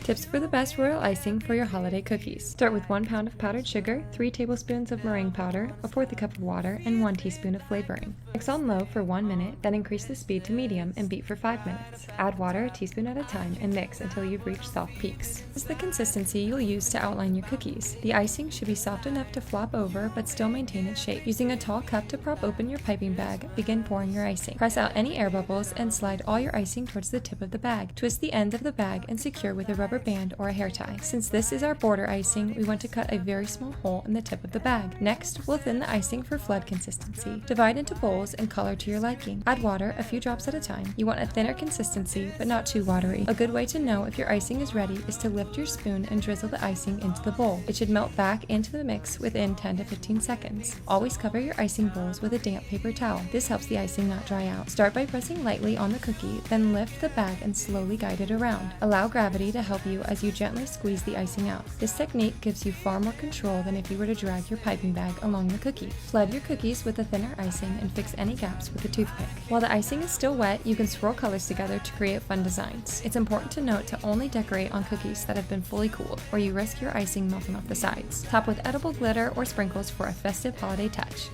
Tips for the best royal icing for your holiday cookies. Start with 1 pound of powdered sugar, 3 tablespoons of meringue powder, a fourth a cup of water, and 1 teaspoon of flavoring. Mix on low for 1 minute, then increase the speed to medium and beat for 5 minutes. Add water a teaspoon at a time and mix until you've reached soft peaks. This is the consistency you'll use to outline your cookies. The icing should be soft enough to flop over but still maintain its shape. Using a tall cup to prop open your piping bag, begin pouring your icing. Press out any air bubbles and slide all your icing towards the tip of the bag. Twist the ends of the bag and secure with a rubber band or a hair tie. Since this is our border icing, we want to cut a very small hole in the tip of the bag. Next, we'll thin the icing for flood consistency. Divide into bowls and color to your liking. Add water a few drops at a time. You want a thinner consistency, but not too watery. A good way to know if your icing is ready is to lift your spoon and drizzle the icing into the bowl. It should melt back into the mix within 10 to 15 seconds. Always cover your icing bowls with a damp paper towel. This helps the icing not dry out. Start by pressing lightly on the cookie, then lift the bag and slowly guide it around. Allow gravity to help you as you gently squeeze the icing out. This technique gives you far more control than if you were to drag your piping bag along the cookie. Flood your cookies with a thinner icing and fix any gaps with a toothpick. While the icing is still wet, you can swirl colors together to create fun designs. It's important to note to only decorate on cookies that have been fully cooled, or you risk your icing melting off the sides. Top with edible glitter or sprinkles for a festive holiday touch.